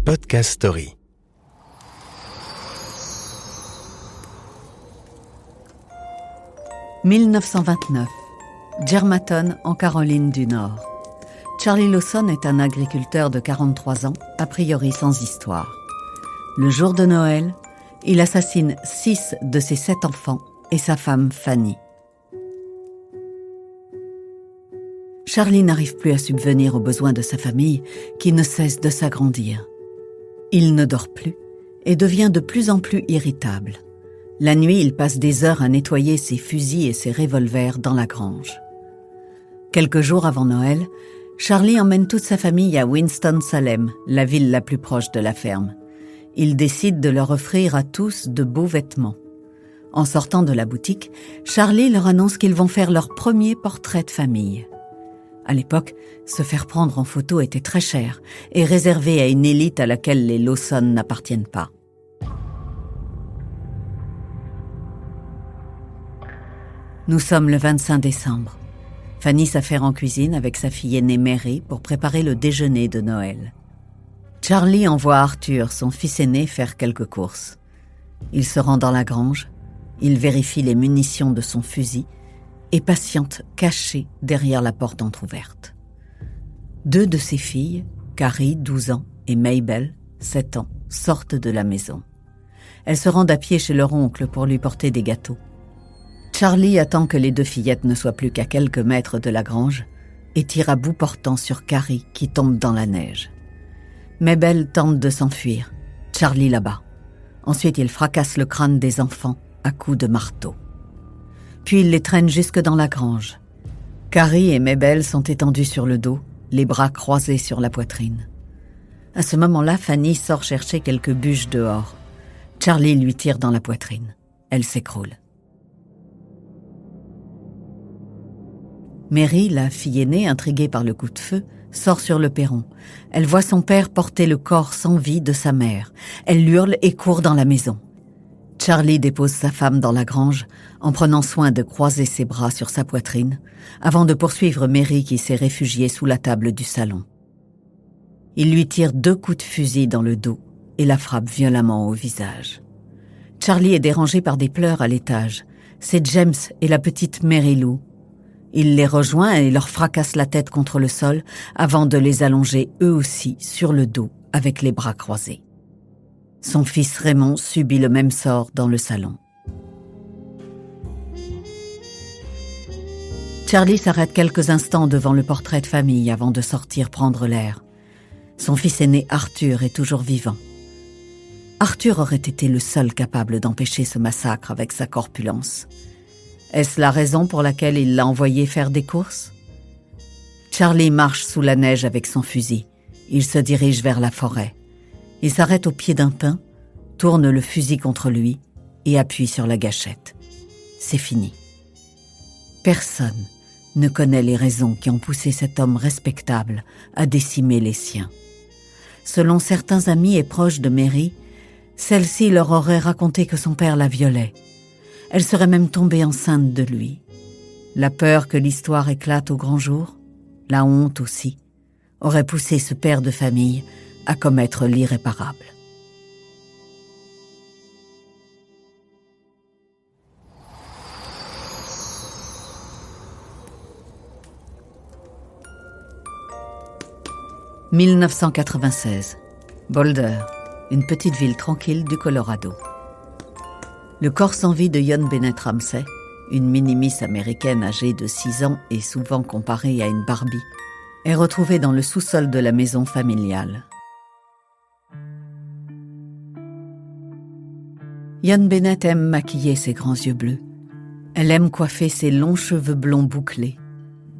Podcast Story. « 1929, Germantown, en Caroline du Nord. Charlie Lawson est un agriculteur de 43 ans, a priori sans histoire. Le jour de Noël, il assassine 6 de ses 7 enfants et sa femme Fanny. Charlie n'arrive plus à subvenir aux besoins de sa famille qui ne cesse de s'agrandir. Il ne dort plus et devient de plus en plus irritable. La nuit, il passe des heures à nettoyer ses fusils et ses revolvers dans la grange. Quelques jours avant Noël, Charlie emmène toute sa famille à Winston-Salem, la ville la plus proche de la ferme. Il décide de leur offrir à tous de beaux vêtements. En sortant de la boutique, Charlie leur annonce qu'ils vont faire leur premier portrait de famille. À l'époque, se faire prendre en photo était très cher et réservé à une élite à laquelle les Lawson n'appartiennent pas. Nous sommes le 25 décembre. Fanny s'affaire en cuisine avec sa fille aînée Mary pour préparer le déjeuner de Noël. Charlie envoie Arthur, son fils aîné, faire quelques courses. Il se rend dans la grange, il vérifie les munitions de son fusil et patiente caché derrière la porte entr'ouverte. 2 de ses filles, Carrie, 12 ans, et Mabel, 7 ans, sortent de la maison. Elles se rendent à pied chez leur oncle pour lui porter des gâteaux. Charlie attend que les 2 fillettes ne soient plus qu'à quelques mètres de la grange et tire à bout portant sur Carrie qui tombe dans la neige. Mabel tente de s'enfuir. Charlie la bat. Ensuite, il fracasse le crâne des enfants à coups de marteau. Puis il les traîne jusque dans la grange. Carrie et Mabel sont étendues sur le dos, les bras croisés sur la poitrine. À ce moment-là, Fanny sort chercher quelques bûches dehors. Charlie lui tire dans la poitrine. Elle s'écroule. Mary, la fille aînée, intriguée par le coup de feu, sort sur le perron. Elle voit son père porter le corps sans vie de sa mère. Elle hurle et court dans la maison. Charlie dépose sa femme dans la grange en prenant soin de croiser ses bras sur sa poitrine avant de poursuivre Mary qui s'est réfugiée sous la table du salon. Il lui tire 2 coups de fusil dans le dos et la frappe violemment au visage. Charlie est dérangé par des pleurs à l'étage. C'est James et la petite Mary Lou. Il les rejoint et leur fracasse la tête contre le sol avant de les allonger eux aussi sur le dos avec les bras croisés. Son fils Raymond subit le même sort dans le salon. Charlie s'arrête quelques instants devant le portrait de famille avant de sortir prendre l'air. Son fils aîné Arthur est toujours vivant. Arthur aurait été le seul capable d'empêcher ce massacre avec sa corpulence. Est-ce la raison pour laquelle il l'a envoyé faire des courses? Charlie marche sous la neige avec son fusil. Il se dirige vers la forêt. Il s'arrête au pied d'un pin, tourne le fusil contre lui et appuie sur la gâchette. C'est fini. Personne ne connaît les raisons qui ont poussé cet homme respectable à décimer les siens. Selon certains amis et proches de Mary, celle-ci leur aurait raconté que son père la violait. Elle serait même tombée enceinte de lui. La peur que l'histoire éclate au grand jour, la honte aussi, aurait poussé ce père de famille à commettre l'irréparable. « 1996, Boulder, une petite ville tranquille du Colorado. Le corps sans vie de Yon Bennett Ramsey, une mini-miss américaine âgée de 6 ans et souvent comparée à une Barbie, est retrouvé dans le sous-sol de la maison familiale. Yon Bennett aime maquiller ses grands yeux bleus. Elle aime coiffer ses longs cheveux blonds bouclés.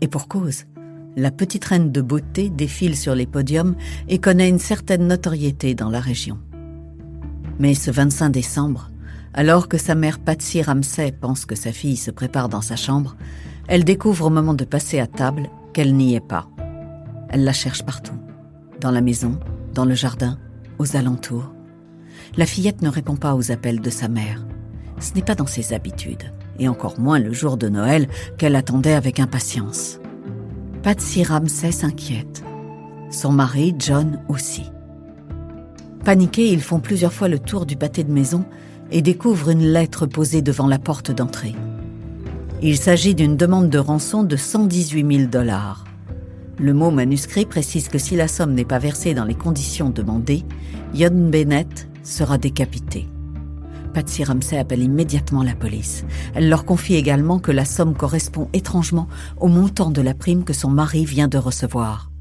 Et pour cause, la petite reine de beauté défile sur les podiums et connaît une certaine notoriété dans la région. Mais ce 25 décembre, alors que sa mère Patsy Ramsey pense que sa fille se prépare dans sa chambre, elle découvre au moment de passer à table qu'elle n'y est pas. Elle la cherche partout, dans la maison, dans le jardin, aux alentours. La fillette ne répond pas aux appels de sa mère. Ce n'est pas dans ses habitudes, et encore moins le jour de Noël qu'elle attendait avec impatience. Patsy Ramsey s'inquiète. Son mari, John, aussi. Paniqués, ils font plusieurs fois le tour du pâté de maison et découvrent une lettre posée devant la porte d'entrée. Il s'agit d'une demande de rançon de 118 000 $. Le mot manuscrit précise que si la somme n'est pas versée dans les conditions demandées, Yon Bennett sera décapité. Patsy Ramsey appelle immédiatement la police. Elle leur confie également que la somme correspond étrangement au montant de la prime que son mari vient de recevoir.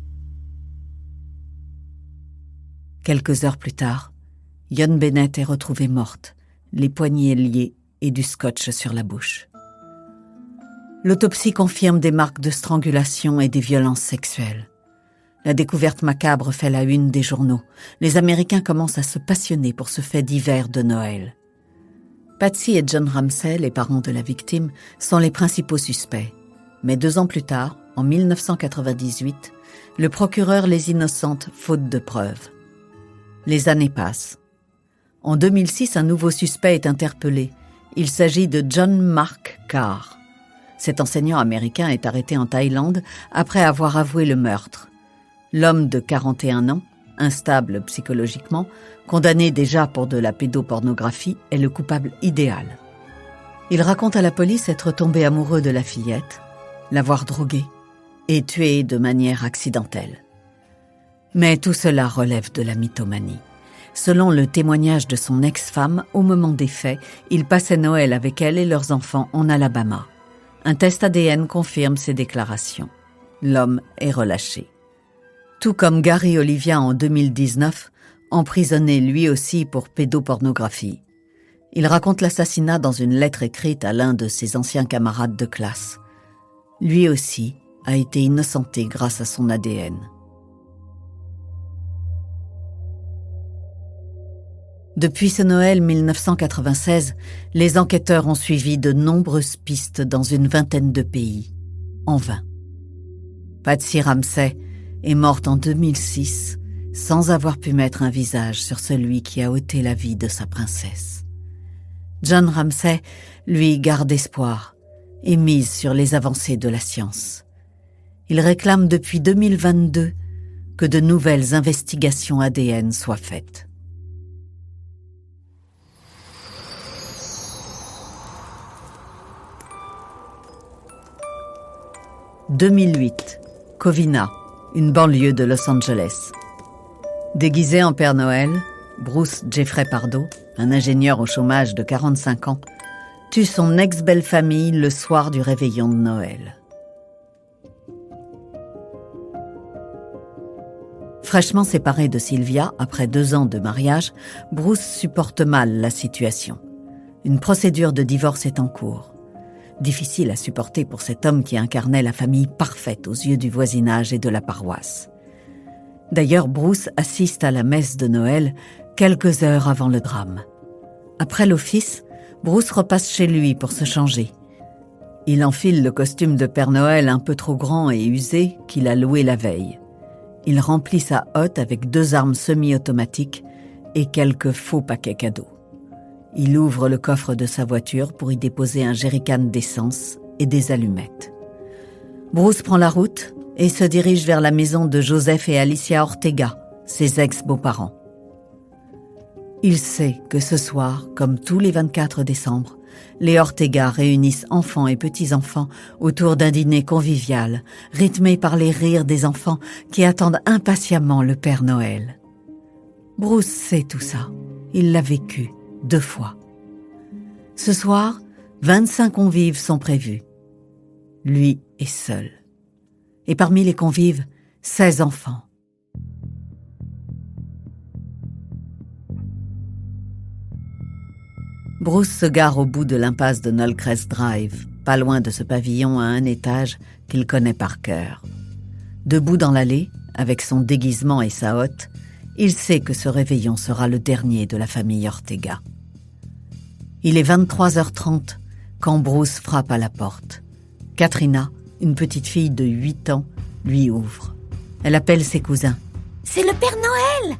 Quelques heures plus tard, Yon Bennett est retrouvée morte, les poignets liés et du scotch sur la bouche. L'autopsie confirme des marques de strangulation et des violences sexuelles. La découverte macabre fait la une des journaux. Les Américains commencent à se passionner pour ce fait divers de Noël. Patsy et John Ramsey, les parents de la victime, sont les principaux suspects. Mais 2 ans plus tard, en 1998, le procureur les innocente faute de preuves. Les années passent. En 2006, un nouveau suspect est interpellé. Il s'agit de John Mark Carr. Cet enseignant américain est arrêté en Thaïlande après avoir avoué le meurtre. L'homme de 41 ans, instable psychologiquement, condamné déjà pour de la pédopornographie, est le coupable idéal. Il raconte à la police être tombé amoureux de la fillette, l'avoir droguée et tuée de manière accidentelle. Mais tout cela relève de la mythomanie. Selon le témoignage de son ex-femme, au moment des faits, il passait Noël avec elle et leurs enfants en Alabama. Un test ADN confirme ces déclarations. L'homme est relâché. Tout comme Gary Olivia en 2019, emprisonné lui aussi pour pédopornographie. Il raconte l'assassinat dans une lettre écrite à l'un de ses anciens camarades de classe. Lui aussi a été innocenté grâce à son ADN. Depuis ce Noël 1996, les enquêteurs ont suivi de nombreuses pistes dans une vingtaine de pays, en vain. Patsy Ramsey est morte en 2006 sans avoir pu mettre un visage sur celui qui a ôté la vie de sa princesse. John Ramsey, lui, garde espoir et mise sur les avancées de la science. Il réclame depuis 2022 que de nouvelles investigations ADN soient faites. 2008, Covina, une banlieue de Los Angeles. Déguisé en Père Noël, Bruce Jeffrey Pardo, un ingénieur au chômage de 45 ans, tue son ex-belle-famille le soir du réveillon de Noël. Fraîchement séparé de Sylvia après 2 ans de mariage, Bruce supporte mal la situation. Une procédure de divorce est en cours. Difficile à supporter pour cet homme qui incarnait la famille parfaite aux yeux du voisinage et de la paroisse. D'ailleurs, Bruce assiste à la messe de Noël quelques heures avant le drame. Après l'office, Bruce repasse chez lui pour se changer. Il enfile le costume de Père Noël un peu trop grand et usé qu'il a loué la veille. Il remplit sa hotte avec 2 armes semi-automatiques et quelques faux paquets cadeaux. Il ouvre le coffre de sa voiture pour y déposer un jerrycan d'essence et des allumettes. Bruce prend la route et se dirige vers la maison de Joseph et Alicia Ortega, ses ex-beaux-parents. Il sait que ce soir, comme tous les 24 décembre, les Ortega réunissent enfants et petits-enfants autour d'un dîner convivial, rythmé par les rires des enfants qui attendent impatiemment le Père Noël. Bruce sait tout ça. Il l'a vécu 2 fois. Ce soir, 25 convives sont prévus. Lui est seul. Et parmi les convives, 16 enfants. Bruce se gare au bout de l'impasse de Knollcrest Drive, pas loin de ce pavillon à 1 étage qu'il connaît par cœur. Debout dans l'allée, avec son déguisement et sa hotte, il sait que ce réveillon sera le dernier de la famille Ortega. Il est 23h30 quand Bruce frappe à la porte. Katrina, une petite fille de 8 ans, lui ouvre. Elle appelle ses cousins. « C'est le Père Noël !»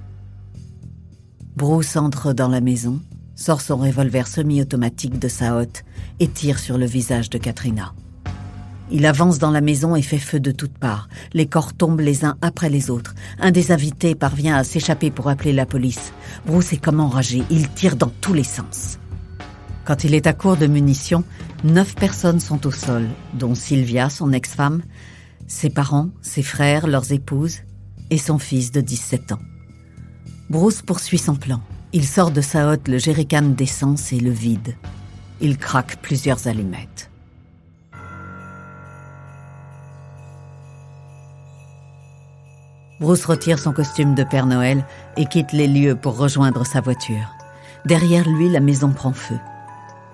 Bruce entre dans la maison, sort son revolver semi-automatique de sa hotte et tire sur le visage de Katrina. Il avance dans la maison et fait feu de toutes parts. Les corps tombent les uns après les autres. Un des invités parvient à s'échapper pour appeler la police. Bruce est comme enragé, il tire dans tous les sens. Quand il est à court de munitions, 9 personnes sont au sol, dont Sylvia, son ex-femme, ses parents, ses frères, leurs épouses et son fils de 17 ans. Bruce poursuit son plan. Il sort de sa hotte le jerrycan d'essence et le vide. Il craque plusieurs allumettes. Bruce retire son costume de Père Noël et quitte les lieux pour rejoindre sa voiture. Derrière lui, la maison prend feu.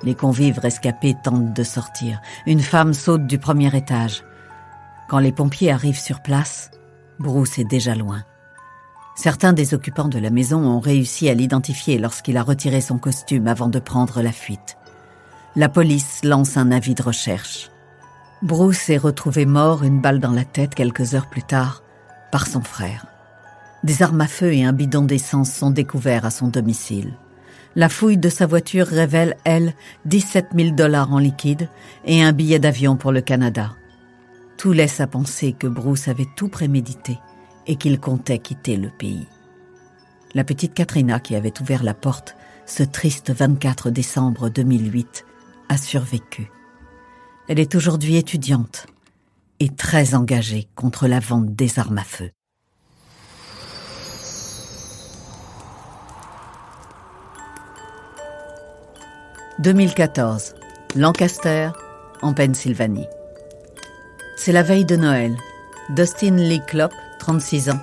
Les convives rescapés tentent de sortir. Une femme saute du premier étage. Quand les pompiers arrivent sur place, Bruce est déjà loin. Certains des occupants de la maison ont réussi à l'identifier lorsqu'il a retiré son costume avant de prendre la fuite. La police lance un avis de recherche. Bruce est retrouvé mort, une balle dans la tête quelques heures plus tard, par son frère. Des armes à feu et un bidon d'essence sont découverts à son domicile. La fouille de sa voiture révèle, elle, 17 000 $ en liquide et un billet d'avion pour le Canada. Tout laisse à penser que Bruce avait tout prémédité et qu'il comptait quitter le pays. La petite Katrina, qui avait ouvert la porte ce triste 24 décembre 2008, a survécu. Elle est aujourd'hui étudiante et très engagée contre la vente des armes à feu. « 2014, Lancaster, en Pennsylvanie. C'est la veille de Noël. Dustin Lee Klopp, 36 ans,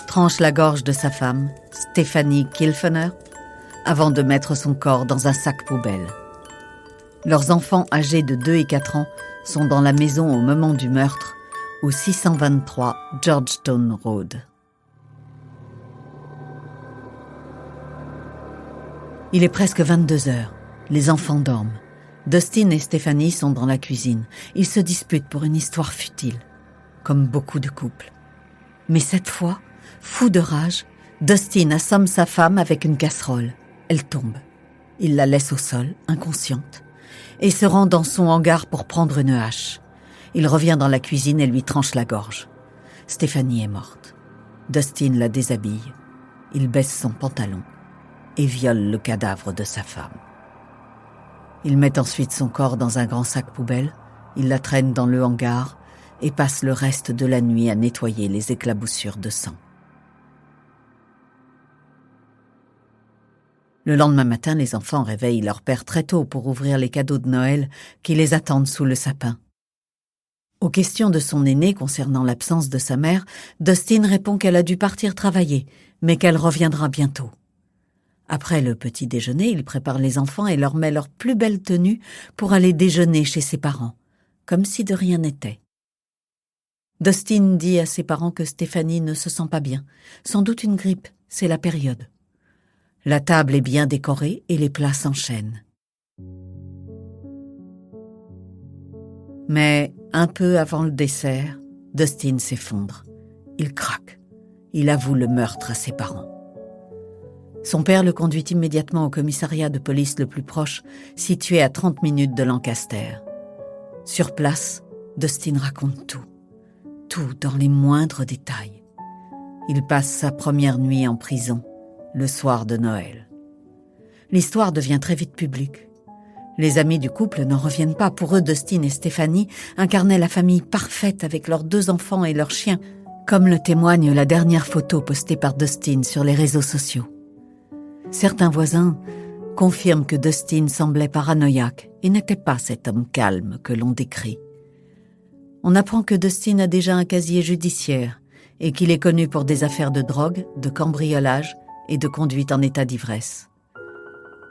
tranche la gorge de sa femme, Stephanie Kilfener, avant de mettre son corps dans un sac poubelle. Leurs enfants âgés de 2 et 4 ans sont dans la maison au moment du meurtre, au 623 Georgetown Road. Il est presque 22 heures. Les enfants dorment. Dustin et Stephanie sont dans la cuisine. Ils se disputent pour une histoire futile, comme beaucoup de couples. Mais cette fois, fou de rage, Dustin assomme sa femme avec une casserole. Elle tombe. Il la laisse au sol, inconsciente, et se rend dans son hangar pour prendre une hache. Il revient dans la cuisine et lui tranche la gorge. Stephanie est morte. Dustin la déshabille. Il baisse son pantalon et viole le cadavre de sa femme. Il met ensuite son corps dans un grand sac poubelle, il la traîne dans le hangar et passe le reste de la nuit à nettoyer les éclaboussures de sang. Le lendemain matin, les enfants réveillent leur père très tôt pour ouvrir les cadeaux de Noël qui les attendent sous le sapin. Aux questions de son aîné concernant l'absence de sa mère, Dustin répond qu'elle a dû partir travailler, mais qu'elle reviendra bientôt. Après le petit déjeuner, il prépare les enfants et leur met leur plus belle tenue pour aller déjeuner chez ses parents, comme si de rien n'était. Dustin dit à ses parents que Stephanie ne se sent pas bien. Sans doute une grippe, c'est la période. La table est bien décorée et les plats s'enchaînent. Mais un peu avant le dessert, Dustin s'effondre. Il craque. Il avoue le meurtre à ses parents. Son père le conduit immédiatement au commissariat de police le plus proche, situé à 30 minutes de Lancaster. Sur place, Dustin raconte tout dans les moindres détails. Il passe sa première nuit en prison, le soir de Noël. L'histoire devient très vite publique. Les amis du couple n'en reviennent pas. Pour eux, Dustin et Stephanie incarnaient la famille parfaite avec leurs 2 enfants et leurs chiens, comme le témoigne la dernière photo postée par Dustin sur les réseaux sociaux. Certains voisins confirment que Dustin semblait paranoïaque et n'était pas cet homme calme que l'on décrit. On apprend que Dustin a déjà un casier judiciaire et qu'il est connu pour des affaires de drogue, de cambriolage et de conduite en état d'ivresse.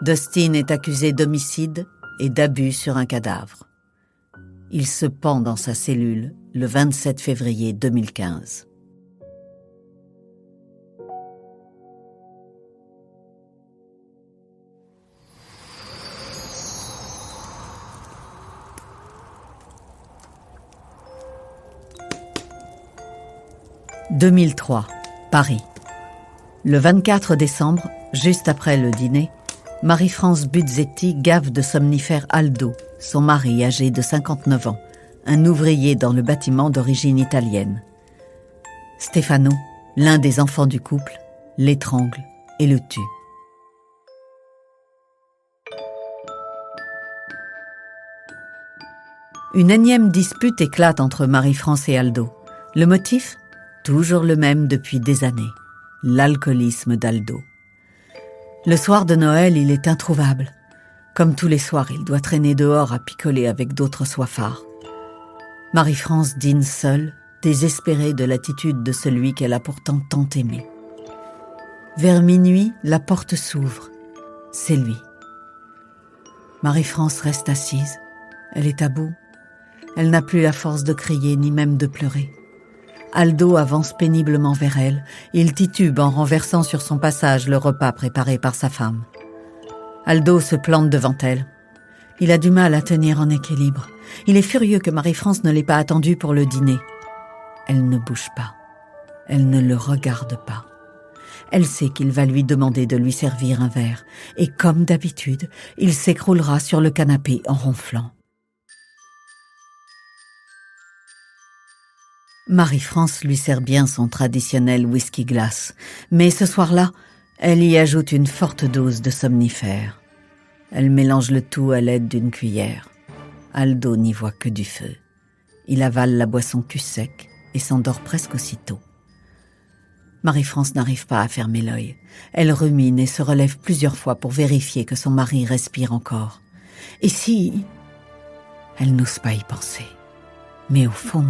Dustin est accusé d'homicide et d'abus sur un cadavre. Il se pend dans sa cellule le 27 février 2015. « 2003, Paris. Le 24 décembre, juste après le dîner, Marie-France Buzzetti gave de somnifères Aldo, son mari âgé de 59 ans, un ouvrier dans le bâtiment d'origine italienne. Stefano, l'un des enfants du couple, l'étrangle et le tue. Une énième dispute éclate entre Marie-France et Aldo. Le motif ? Toujours le même depuis des années, l'alcoolisme d'Aldo. Le soir de Noël, il est introuvable. Comme tous les soirs, il doit traîner dehors à picoler avec d'autres soifards. Marie-France dîne seule, désespérée de l'attitude de celui qu'elle a pourtant tant aimé. Vers minuit, la porte s'ouvre. C'est lui. Marie-France reste assise. Elle est à bout. Elle n'a plus la force de crier, ni même de pleurer. Aldo avance péniblement vers elle. Il titube en renversant sur son passage le repas préparé par sa femme. Aldo se plante devant elle. Il a du mal à tenir en équilibre. Il est furieux que Marie-France ne l'ait pas attendu pour le dîner. Elle ne bouge pas. Elle ne le regarde pas. Elle sait qu'il va lui demander de lui servir un verre. Et comme d'habitude, il s'écroulera sur le canapé en ronflant. Marie-France lui sert bien son traditionnel whisky glace, mais ce soir-là, elle y ajoute une forte dose de somnifère. Elle mélange le tout à l'aide d'une cuillère. Aldo n'y voit que du feu. Il avale la boisson cul sec et s'endort presque aussitôt. Marie-France n'arrive pas à fermer l'œil. Elle rumine et se relève plusieurs fois pour vérifier que son mari respire encore. Et si... Elle n'ose pas y penser. Mais au fond...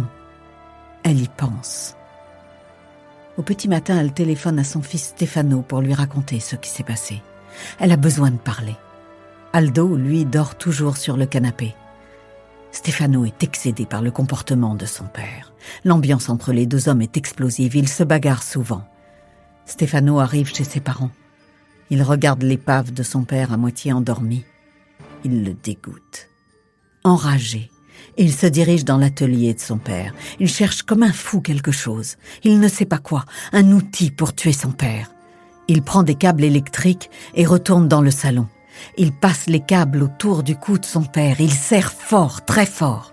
elle y pense. Au petit matin, elle téléphone à son fils Stefano pour lui raconter ce qui s'est passé. Elle a besoin de parler. Aldo, lui, dort toujours sur le canapé. Stefano est excédé par le comportement de son père. L'ambiance entre les deux hommes est explosive, ils se bagarrent souvent. Stefano arrive chez ses parents. Il regarde l'épave de son père à moitié endormi. Il le dégoûte. Enragé, il se dirige dans l'atelier de son père. Il cherche comme un fou quelque chose. Il ne sait pas quoi, un outil pour tuer son père. Il prend des câbles électriques et retourne dans le salon. Il passe les câbles autour du cou de son père. Il serre fort, très fort.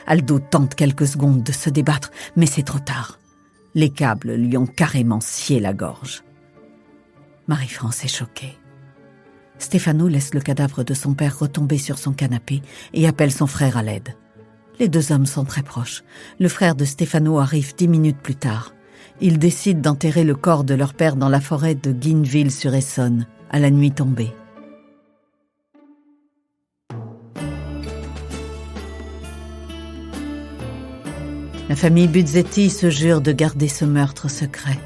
Aldo tente quelques secondes de se débattre, mais c'est trop tard. Les câbles lui ont carrément scié la gorge. Marie-France est choquée. Stefano laisse le cadavre de son père retomber sur son canapé et appelle son frère à l'aide. Les deux hommes sont très proches. Le frère de Stefano arrive 10 minutes plus tard. Ils décident d'enterrer le corps de leur père dans la forêt de Guineville-sur-Essonne, à la nuit tombée. La famille Buzzetti se jure de garder ce meurtre secret.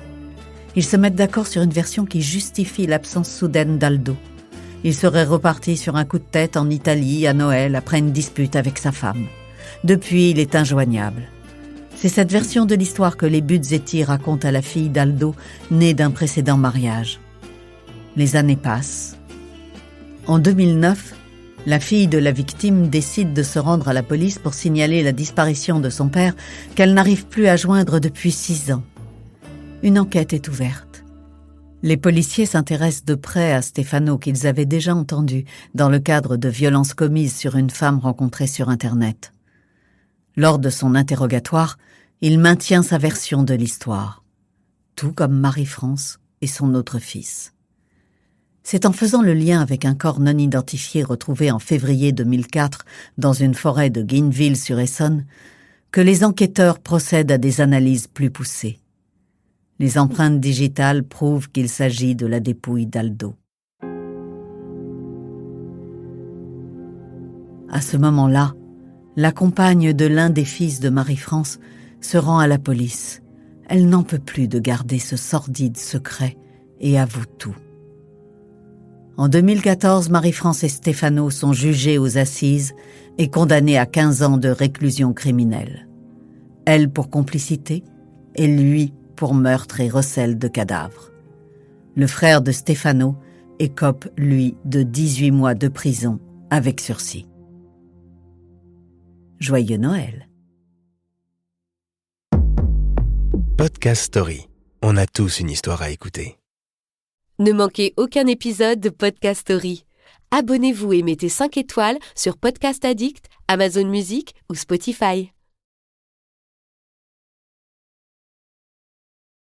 Ils se mettent d'accord sur une version qui justifie l'absence soudaine d'Aldo. Il serait reparti sur un coup de tête en Italie à Noël après une dispute avec sa femme. Depuis, il est injoignable. C'est cette version de l'histoire que les Buzzetti racontent à la fille d'Aldo, née d'un précédent mariage. Les années passent. En 2009, la fille de la victime décide de se rendre à la police pour signaler la disparition de son père qu'elle n'arrive plus à joindre depuis 6 ans. Une enquête est ouverte. Les policiers s'intéressent de près à Stefano qu'ils avaient déjà entendu dans le cadre de violences commises sur une femme rencontrée sur Internet. Lors de son interrogatoire, il maintient sa version de l'histoire, tout comme Marie-France et son autre fils. C'est en faisant le lien avec un corps non identifié retrouvé en février 2004 dans une forêt de Guineville-sur-Essonne que les enquêteurs procèdent à des analyses plus poussées. Les empreintes digitales prouvent qu'il s'agit de la dépouille d'Aldo. À ce moment-là, la compagne de l'un des fils de Marie-France se rend à la police. Elle n'en peut plus de garder ce sordide secret et avoue tout. En 2014, Marie-France et Stefano sont jugés aux assises et condamnés à 15 ans de réclusion criminelle. Elle pour complicité et lui pour meurtre et recel de cadavres. Le frère de Stefano écope, lui, de 18 mois de prison avec sursis. Joyeux Noël. Podcast Story. On a tous une histoire à écouter. Ne manquez aucun épisode de Podcast Story. abonnez-vous et mettez 5 étoiles sur Podcast Addict, Amazon Music ou Spotify.